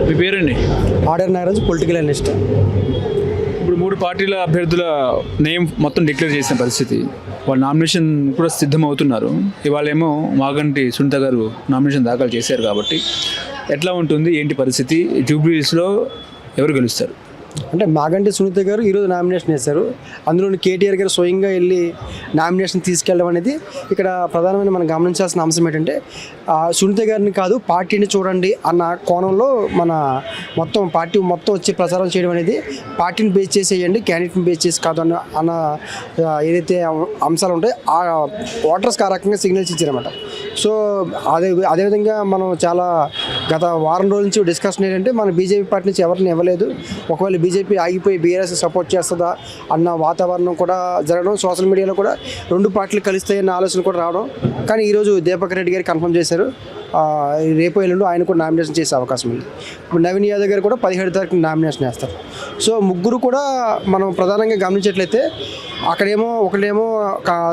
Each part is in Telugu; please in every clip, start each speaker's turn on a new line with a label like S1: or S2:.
S1: మీ పేరండి?
S2: Order Nagaraju, political analyst.
S1: ఇప్పుడు 3 పార్టీల అభ్యర్థుల నేమ్ మొత్తం డిక్లేర్ చేసిన పరిస్థితి, వాళ్ళు నామినేషన్ కూడా సిద్ధమవుతున్నారు. ఇవాళ ఏమో మాగంటి సునీత గారు నామినేషన్ దాఖలు చేశారు. కాబట్టి ఎట్లా ఉంటుంది, ఏంటి పరిస్థితి, జూబ్లీహిల్స్లో ఎవరు గెలుస్తారు?
S2: అంటే మాగంటి సునీత గారు ఈరోజు నామినేషన్ వేశారు. అందులో కేటీఆర్ గారు స్వయంగా వెళ్ళి నామినేషన్ తీసుకెళ్ళడం అనేది ఇక్కడ ప్రధానమైన మనం గమనించాల్సిన అంశం ఏంటంటే, సునీత గారిని కాదు పార్టీని చూడండి అన్న కోణంలో మన మొత్తం పార్టీ మొత్తం వచ్చి ప్రచారం చేయడం అనేది పార్టీని బేస్ చేసేయండి, క్యాండిడేట్ని బేస్ చేసి కాదు అన్న ఏదైతే అంశాలు ఉంటాయో ఆ ఓటర్స్కి ఆ రకంగా సిగ్నల్స్ ఇచ్చారన్నమాట. సో అదేవిధంగా మనం చాలా గత వారం రోజుల నుంచి డిస్కషన్ ఏంటంటే, మన బీజేపీ పార్టీ నుంచి ఎవరిని ఇవ్వలేదు, ఒకవేళ బీజేపీ ఆగిపోయి బీఆర్ఎస్ సపోర్ట్ చేస్తుందా అన్న వాతావరణం కూడా జరగడం, సోషల్ మీడియాలో కూడా 2 పార్టీలు కలుస్తాయన్న ఆలోచన కూడా రావడం. కానీ ఈరోజు దీపక్ రెడ్డి గారు కన్ఫర్మ్ చేశారు, రేపు ఎల్లుండి ఆయన కూడా నామినేషన్ చేసే అవకాశం ఉంది. ఇప్పుడు నవీన్ యాదవ్ గారు కూడా 17 తారీఖున నామినేషన్ వేస్తారు. సో ముగ్గురు కూడా మనం ప్రధానంగా గమనించేట్లయితే, అక్కడేమో ఒకటేమో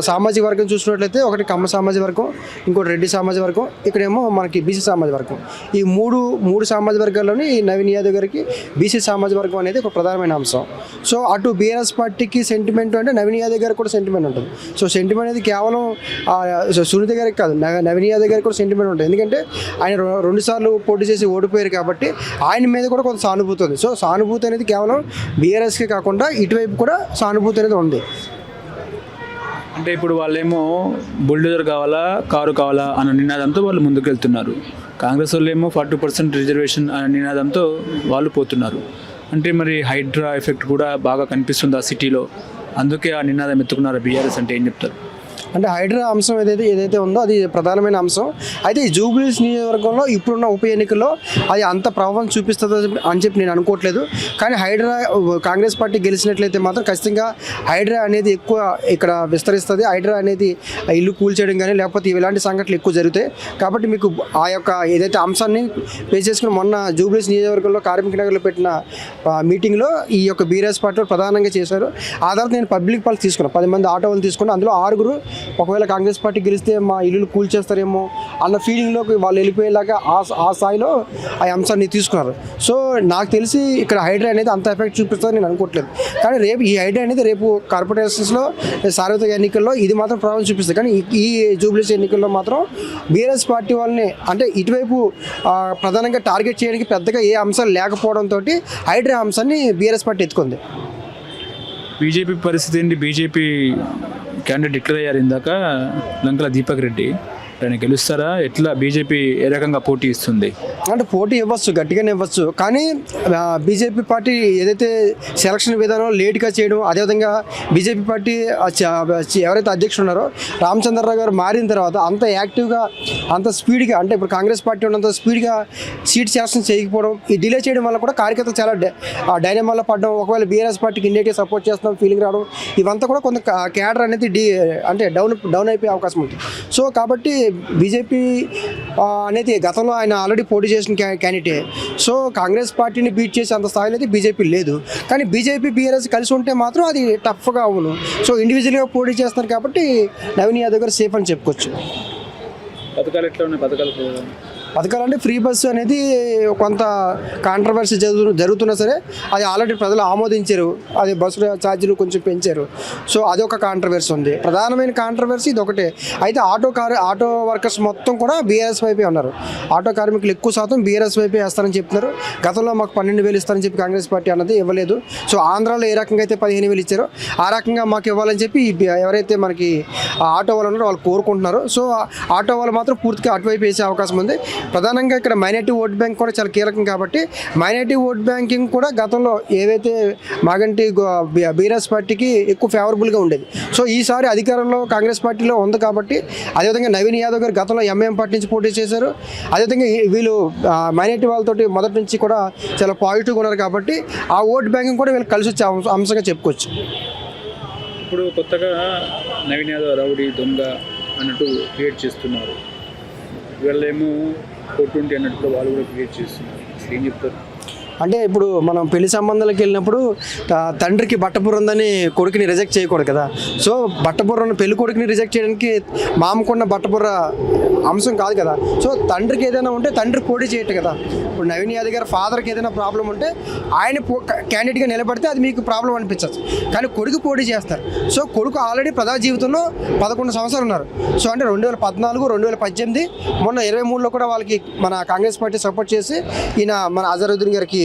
S2: సామాజిక వర్గం చూసినట్లయితే ఒకటి కమ్మ సామాజిక వర్గం, ఇంకోటి రెడ్డి సామాజిక వర్గం, ఇక్కడేమో మనకి బీసీ సామాజిక వర్గం. ఈ మూడు సామాజిక వర్గాల్లోని నవీన్ యాదవ్ గారికి బీసీ సామాజిక వర్గం అనేది ఒక ప్రధానమైన అంశం. సో అటు బీఆర్ఎస్ పార్టీకి సెంటిమెంట్ అంటే నవీన్ యాదవ్ గారికి కూడా సెంటిమెంట్ ఉంటుంది. సో సెంటిమెంట్ అనేది కేవలం సునీత గారికి కాదు, నవీన్ యాదవ్ గారికి కూడా సెంటిమెంట్ ఉంటుంది. ఎందుకంటే ఆయన 2 సార్లు పోటీ చేసి ఓడిపోయారు కాబట్టి ఆయన మీద కూడా కొంత సానుభూతి ఉంది. సో సానుభూతి అనేది కేవలం బీఆర్ఎస్కి కాకుండా ఇటువైపు కూడా సానుభూతి అనేది ఉంది.
S1: అంటే ఇప్పుడు వాళ్ళేమో బుల్డోజర్ కావాలా, కారు కావాలా అన్న నినాదంతో వాళ్ళు ముందుకెళ్తున్నారు. కాంగ్రెస్ వాళ్ళు ఏమో 40% రిజర్వేషన్ అనే నినాదంతో వాళ్ళు పోతున్నారు. అంటే మరి హైడ్రా ఎఫెక్ట్ కూడా బాగా కనిపిస్తుంది ఆ సిటీలో, అందుకే ఆ నినాదం ఎత్తుకున్నారు బీఆర్ఎస్ అంటే ఏం చెప్తారు?
S2: అంటే హైడ్రా అంశం ఏదైతే ఉందో అది ప్రధానమైన అంశం. అయితే ఈ జూబ్లీహిల్స్ నియోజకవర్గంలో ఇప్పుడున్న ఉప ఎన్నికల్లో అది అంత ప్రభావం చూపిస్తుంది అని చెప్పి నేను అనుకోవట్లేదు. కానీ హైడ్రా కాంగ్రెస్ పార్టీ గెలిచినట్లయితే మాత్రం ఖచ్చితంగా హైడ్రా అనేది ఎక్కువ ఇక్కడ విస్తరిస్తుంది. హైడ్రా అనేది ఇల్లు కూల్చేయడం కానీ లేకపోతే ఇలాంటి సంఘటనలు ఎక్కువ జరుగుతాయి. కాబట్టి మీకు ఆ యొక్క ఏదైతే అంశాన్ని పే చేసుకుని మొన్న జూబ్లీహిల్స్ నియోజకవర్గంలో కార్మిక నగర్లో పెట్టిన మీటింగ్లో ఈ యొక్క బీఆర్ఎస్ పార్టీ ప్రధానంగా చేశారు. ఆ తర్వాత నేను పబ్లిక్ పాలసీ తీసుకున్నాను, 10 మంది ఆటో వాళ్ళు తీసుకున్నాను. అందులో 6 ఒకవేళ కాంగ్రెస్ పార్టీ గెలిస్తే మా ఇల్లు కూల్చేస్తారేమో అన్న ఫీలింగ్లోకి వాళ్ళు వెళ్ళిపోయేలాగా ఆ స్థాయిలో ఆ అంశాన్ని తీసుకున్నారు. సో నాకు తెలిసి ఇక్కడ హైడ్రా అనేది అంత ఎఫెక్ట్ చూపిస్తుందని నేను అనుకోవట్లేదు. కానీ రేపు ఈ హైడ్రా అనేది రేపు కార్పొరేషన్స్లో సార్వత్రిక ఎన్నికల్లో ఇది మాత్రం ప్రభావం చూపిస్తుంది. కానీ ఈ జూబ్లీస్ ఎన్నికల్లో మాత్రం బీఆర్ఎస్ పార్టీ వాళ్ళని అంటే ఇటువైపు ప్రధానంగా టార్గెట్ చేయడానికి పెద్దగా ఏ అంశాలు లేకపోవడంతో హైడ్రా అంశాన్ని బీఆర్ఎస్ పార్టీ ఎత్తుకుంది.
S1: బీజేపీ పరిస్థితి ఏంటి? బీజేపీ క్యాండిడేట్ డిక్లేర్ అయ్యారు ఇందాక, లంకల దీపక్ రెడ్డి. ఆయన గెలుస్తారా? ఎట్లా బీజేపీ ఏ రకంగా పోటీ ఇస్తుంది?
S2: అంటే పోటీ ఇవ్వచ్చు, గట్టిగానే ఇవ్వచ్చు. కానీ బీజేపీ పార్టీ ఏదైతే సెలక్షన్ విధానం లేట్గా చేయడం, అదేవిధంగా బీజేపీ పార్టీ ఎవరైతే అధ్యక్షుడు ఉన్నారో రామచంద్రరావు గారు మారిన తర్వాత అంత యాక్టివ్గా అంత స్పీడ్గా అంటే ఇప్పుడు కాంగ్రెస్ పార్టీ ఉన్నంత స్పీడ్గా సీట్ సెలక్షన్ చేయకపోవడం, ఈ డిలే చేయడం వల్ల కూడా కార్యకర్తలు చాలా డైనమాలో పడడం, ఒకవేళ బీఆర్ఎస్ పార్టీకి ఇండియాకి సపోర్ట్ చేస్తున్నాం ఫీలింగ్ రావడం, ఇవంతా కూడా కొంత క్యాడర్ అనేది అంటే డౌన్ అయిపోయే అవకాశం ఉంటుంది. సో కాబట్టి బీజేపీ అనేది గతంలో ఆయన ఆల్రెడీ పోటీ చేసిన క్యాండిడేట్. సో కాంగ్రెస్ పార్టీని బీట్ చేసే అంత స్థాయిలో అయితే బీజేపీ లేదు. కానీ బీజేపీ బీఆర్ఎస్ కలిసి ఉంటే మాత్రం అది టఫ్గా అవును. సో ఇండివిజువల్గా పోటీ చేస్తున్నారు కాబట్టి నవీన్ యాదవ్ గారు సేఫ్ అని చెప్పుకోవచ్చు.
S1: పథకాలు ఎట్లా ఉన్నాయి?
S2: పథకాలు అంటే ఫ్రీ బస్సు అనేది కొంత కాంట్రవర్సీ జరుగుతున్నా సరే అది ఆల్రెడీ ప్రజలు ఆమోదించారు. అది బస్సు ఛార్జీలు కొంచెం పెంచారు. సో అదొక కాంట్రవర్సీ ఉంది. ప్రధానమైన కాంట్రవర్సీ ఇది ఒకటే. అయితే ఆటో వర్కర్స్ మొత్తం కూడా బీఆర్ఎస్ వైపే ఉన్నారు. ఆటో కార్మికులు ఎక్కువ శాతం బీఆర్ఎస్ వైపే వేస్తారని చెప్తున్నారు. గతంలో మాకు 12,000 ఇస్తారని చెప్పి కాంగ్రెస్ పార్టీ అన్నది ఇవ్వలేదు. సో ఆంధ్రాలో ఏ రకంగా అయితే 15,000 ఇచ్చారో ఆ రకంగా మాకు ఇవ్వాలని చెప్పి ఎవరైతే మనకి ఆటో వాళ్ళు ఉన్నారో వాళ్ళు కోరుకుంటున్నారు. సో ఆటో వాళ్ళు మాత్రం పూర్తిగా అటువైపు వేసే అవకాశం ఉంది. ప్రధానంగా ఇక్కడ మైనారిటీ ఓట్ బ్యాంక్ కూడా చాలా కీలకం కాబట్టి మైనారిటీ ఓట్ బ్యాంకింగ్ కూడా గతంలో ఏవైతే మాగంటి బీఆర్ఎస్ పార్టీకి ఎక్కువ ఫేవరబుల్గా ఉండేది. సో ఈసారి అధికారంలో కాంగ్రెస్ పార్టీలో ఉంది కాబట్టి, అదేవిధంగా నవీన్ యాదవ్ గారు గతంలో ఎంఐఎం పార్టీ నుంచి పోటీ చేశారు. అదేవిధంగా వీళ్ళు మైనారిటీ వాళ్ళతోటి మొదటి నుంచి కూడా చాలా పాజిటివ్గా ఉన్నారు కాబట్టి ఆ ఓట్ బ్యాంకింగ్ కూడా వీళ్ళు కలిసి వచ్చే అంశంగా చెప్పుకోవచ్చు.
S1: ఇప్పుడు కొత్తగా నవీన్ యాదవ్ రౌడీ దొంగ అన్నట్టు క్రియేట్ చేస్తున్నారు. వీళ్ళేమో 420 అన్నట్టు వాళ్ళు కూడా క్రియేట్ చేస్తున్నారు. ఏం చెప్తారు?
S2: అంటే ఇప్పుడు మనం పెళ్లి సంబంధాలకు వెళ్ళినప్పుడు తండ్రికి బట్టపుర ఉందని కొడుకుని రిజెక్ట్ చేయకూడదు కదా. సో బట్టపుర పెళ్లి కొడుకుని రిజెక్ట్ చేయడానికి మామకున్న బట్టపుర అంశం కాదు కదా. సో తండ్రికి ఏదైనా ఉంటే తండ్రి పోటీ చేయట్టు కదా. ఇప్పుడు నవీన్ యాదవ్ గారి ఫాదర్కి ఏదైనా ప్రాబ్లం ఉంటే ఆయన క్యాండిడేట్గా నిలబడితే అది మీకు ప్రాబ్లం అనిపించచ్చు, కానీ కొడుకు పోటీ చేస్తారు. సో కొడుకు ఆల్రెడీ ప్రజా జీవితంలో 11 సంవత్సరాలు ఉన్నారు. సో అంటే 2014, 2018 మొన్న 23లో కూడా వాళ్ళకి మన కాంగ్రెస్ పార్టీ సపోర్ట్ చేసి ఈయన మన అజరుద్దీన్ గారికి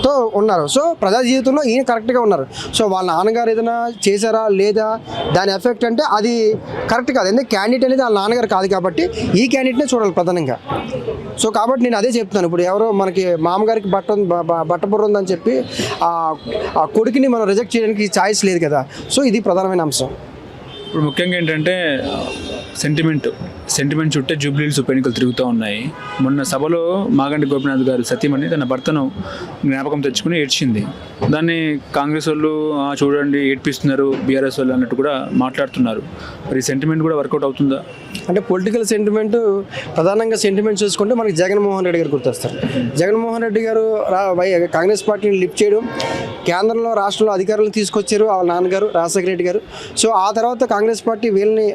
S2: తో ఉన్నారు. సో ప్రజా జీవితంలో ఈయన కరెక్ట్గా ఉన్నారు. సో వాళ్ళ నాన్నగారు ఏదైనా చేశారా లేదా దాని ఎఫెక్ట్ అంటే అది కరెక్ట్ కాదు. ఎందుకంటే క్యాండిడేట్ అనేది వాళ్ళ నాన్నగారు కాదు కాబట్టి ఈ క్యాండిడేట్నే చూడాలి ప్రధానంగా. సో కాబట్టి నేను అదే చెప్తున్నాను. ఇప్పుడు ఎవరో మనకి మామగారికి బట్టబుర్ర ఉందని చెప్పి ఆ కొడుకుని మనం రిజెక్ట్ చేయడానికి ఛాయిస్ లేదు కదా. సో ఇది ప్రధానమైన అంశం.
S1: ఇప్పుడు ముఖ్యంగా ఏంటంటే సెంటిమెంట్ చుట్టే జూబ్లీహిల్స్ ఉప ఎన్నికలు తిరుగుతూ ఉన్నాయి. మొన్న సభలో మాగంటి గోపీనాథ్ గారు సతీమణి తన భర్తను జ్ఞాపకం తెచ్చుకుని ఏడ్చింది. దాన్ని కాంగ్రెస్ వాళ్ళు చూడండి ఏడ్పిస్తున్నారు, బీఆర్ఎస్ వాళ్ళు అన్నట్టు కూడా మాట్లాడుతున్నారు. మరి సెంటిమెంట్ కూడా వర్కౌట్ అవుతుందా?
S2: అంటే పొలిటికల్ సెంటిమెంట్ ప్రధానంగా సెంటిమెంట్ చూసుకుంటే మనకి జగన్మోహన్ రెడ్డి గారు గుర్తొస్తారు. జగన్మోహన్ రెడ్డి గారు కాంగ్రెస్ పార్టీని లిఫ్ట్ చేయడం, కేంద్రంలో రాష్ట్రంలో అధికారులను తీసుకొచ్చారు వాళ్ళ నాన్నగారు రాజశేఖర రెడ్డి గారు. సో ఆ తర్వాత కాంగ్రెస్ పార్టీ వీళ్ళని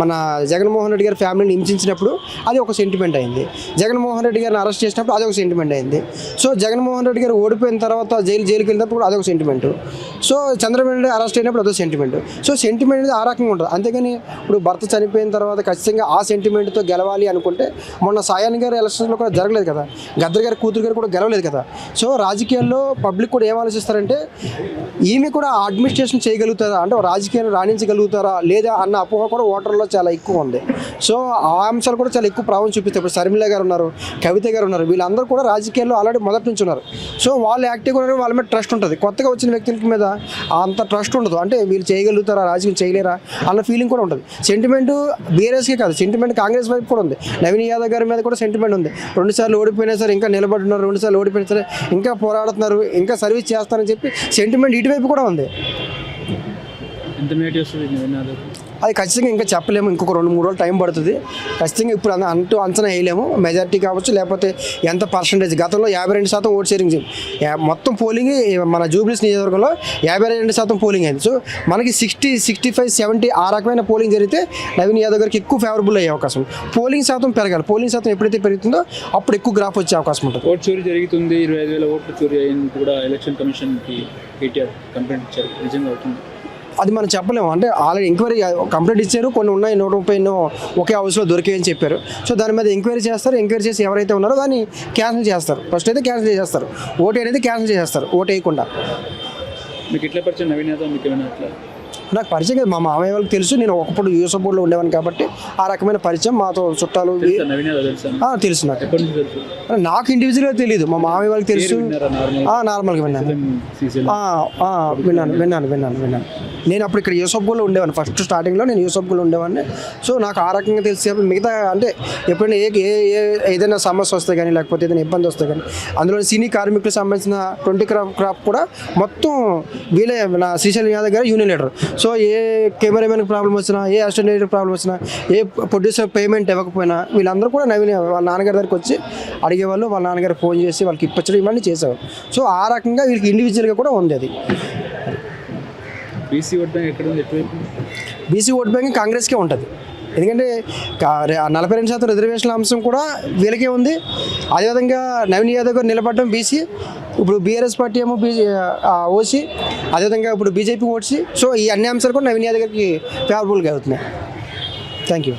S2: మన జగన్మోహన్ రెడ్డి గారి ఫ్యామిలీని హింసించినప్పుడు అది ఒక సెంటిమెంట్ అయింది. జగన్మోహన్ రెడ్డి గారిని అరెస్ట్ చేసినప్పుడు అదొక సెంటిమెంట్ అయింది. సో జగన్మోహన్ రెడ్డి గారు ఓడిపోయిన తర్వాత జైలుకి వెళ్ళినప్పుడు కూడా అదొక sentiment. So Chandrababu Naidu arrest అయినప్పుడు అదొక సెంటిమెంట్. సో సెంటిమెంట్ అనేది ఆ రకంగా ఉంటుంది. అంతేగాని ఇప్పుడు భర్త చనిపోయిన తర్వాత ఖచ్చితంగా ఆ సెంటిమెంట్తో గెలవాలి అనుకుంటే మొన్న సాయాన్ గారి ఎలక్షన్స్లో కూడా జరగలేదు కదా, గద్దర్ గారి కూతురు గారు కూడా గెలవలేదు కదా. సో రాజకీయాల్లో పబ్లిక్ కూడా ఏం ఆలోచిస్తారంటే ఈమె కూడా అడ్మినిస్ట్రేషన్ చేయగలుగుతారా, అంటే రాజకీయాన్ని రాణించగలుగుతారా లేదా అన్న అపోహ కూడా ఓటర్లో చాలా ఎక్కువ ఉంది. సో ఆ అంశాలు కూడా చాలా ఎక్కువ ప్రభావం చూపిస్తాయి. ఇప్పుడు శర్మిల గారు ఉన్నారు, కవిత గారు ఉన్నారు, వీళ్ళందరూ కూడా రాజకీయాల్లో ఆల్రెడీ మొదటి నుంచి ఉన్నారు. సో వాళ్ళు యాక్టివ్గా ఉన్నారు, వాళ్ళ మీద ట్రస్ట్ ఉంటుంది. కొత్తగా వచ్చిన వ్యక్తుల మీద అంత ట్రస్ట్ ఉండదు. అంటే వీళ్ళు చేయగలుగుతారా, రాజకీయం చేయలేరా అన్న ఫీలింగ్ కూడా ఉంటుంది. సెంటిమెంట్ బీఆర్ఎస్కే కాదు, సెంటిమెంట్ కాంగ్రెస్ వైపు కూడా ఉంది. నవీన్ యాదవ్ గారి మీద కూడా సెంటిమెంట్ ఉంది. 2 సార్లు ఓడిపోయినా సరే ఇంకా నిలబడుతున్నారు, 2 సార్లు ఓడిపోయినా సరే ఇంకా పోరాడుతున్నారు, ఇంకా సర్వీస్ చేస్తారని చెప్పి సెంటిమెంట్ ఇటువైపు కూడా ఉంది. అది ఖచ్చితంగా ఇంకా చెప్పలేము. ఇంకొక 2-3 రోజులు టైం పడుతుంది. ఖచ్చితంగా ఇప్పుడు అంచనా వేయలేము. మెజారిటీ కావచ్చు, లేకపోతే ఎంత పర్సంటేజ్. గతంలో 52% ఓట్ షేరింగ్ మొత్తం పోలింగ్ మన జూబ్లీస్ నియోజకవర్గంలో 52% పోలింగ్ అయింది. సో మనకి 60, 65, 70 ఆ రకమైన పోలింగ్ జరిగితే నవీన్ యాదవ్ గారికి ఎక్కువ ఫేవరబుల్ అయ్యే అవకాశం. పోలింగ్ శాతం పెరగాలి. పోలింగ్ శాతం ఎప్పుడైతే పెరుగుతుందో అప్పుడు ఎక్కువ గ్రాఫ్ వచ్చే అవకాశం ఉంటుంది.
S1: ఓటు చోరీ జరుగుతుంది, 25,000 ఓట్లు చోరీ అయింది కూడా ఎలక్షన్ కమిషన్కి కేటీఆర్ కంప్లైంట్ ఇచ్చారు. నిజంగా అవుతుంది
S2: అది మనం చెప్పలేము. అంటే ఆల్రెడీ ఎంక్వైరీ కంప్లైంట్ ఇచ్చారు, కొన్ని ఉన్నాయి 130 ఒకే హౌస్లో దొరికాయని చెప్పారు. సో దాని మీద ఎంక్వైరీ చేస్తారు. ఎంక్వైరీ చేసి ఎవరైతే ఉన్నారో దాన్ని క్యాన్సిల్ చేస్తారు. ఫస్ట్ అయితే క్యాన్సిల్ చేస్తారు, ఓటు అనేది క్యాన్సిల్ చేస్తారు, ఓటు వేయకుండా.
S1: మీకు ఎట్లా పరిచయం నవీన్ యాదవ్? మీకు ఏమైనా అట్లా?
S2: నాకు పరిచయం కదా, మా మామయ్య వాళ్ళకి తెలుసు. నేను ఒకప్పుడు యూఎస్ఎఫ్ బోర్డులో ఉండేవాను కాబట్టి ఆ రకమైన పరిచయం. మాతో చుట్టాలు తెలుసు. నాకు ఇండివిజువల్గా తెలియదు, మా మామయ్య వాళ్ళకి తెలుసు. నార్మల్గా విన్నాను. నేను అప్పుడు ఇక్కడ యూఎస్ఎఫ్ బోర్డులో ఉండేవాడిని. ఫస్ట్ స్టార్టింగ్లో నేను యూఎస్ఎఫ్ బోర్డులో ఉండేవాడిని. సో నాకు ఆ రకంగా తెలిసి మిగతా అంటే ఎప్పుడైనా ఏదైనా సమస్య వస్తే కానీ లేకపోతే ఏదైనా ఇబ్బంది వస్తే కానీ అందులో సినీ కార్మికులకు సంబంధించిన 20 క్రాప్ కూడా మొత్తం వీళ్ళే నా శ్రీశైలం యాదవ్ గారు యూనియన్ లీడర్. సో ఏ కెమెరామెన్కి ప్రాబ్లం వచ్చినా, ఏ అసిస్టెంట్ ప్రాబ్లం వచ్చినా, ఏ ప్రొడ్యూసర్ పేమెంట్ ఇవ్వకపోయినా వీళ్ళందరూ కూడా నవీన్ వాళ్ళ నాన్నగారి దగ్గరికి వచ్చి అడిగేవాళ్ళు. వాళ్ళ నాన్నగారు ఫోన్ చేసి వాళ్ళకి ఇప్పించడం ఇవన్నీ చేసేవారు. సో ఆ రకంగా వీళ్ళకి ఇండివిజువల్గా కూడా ఉంది. అది
S1: బీసీ ఓట్ బ్యాంక్ ఎక్కడ ఉంది?
S2: బీసీ ఓట్ బ్యాంక్ కాంగ్రెస్కే ఉంటుంది. ఎందుకంటే 42% రిజర్వేషన్ల అంశం కూడా వీళ్ళకే ఉంది. అదేవిధంగా నవీన్ యాదవ్ గారు నిలబడడం బీసీ, ఇప్పుడు బీఆర్ఎస్ పార్టీ ఏమో ఓసీ, అదేవిధంగా ఇప్పుడు బీజేపీ ఓసీ. సో ఈ అన్ని అంశాలు కూడా నవీన్ యాదవ్ గారికి ఫేవరబుల్గా అవుతున్నాయి. Thank you.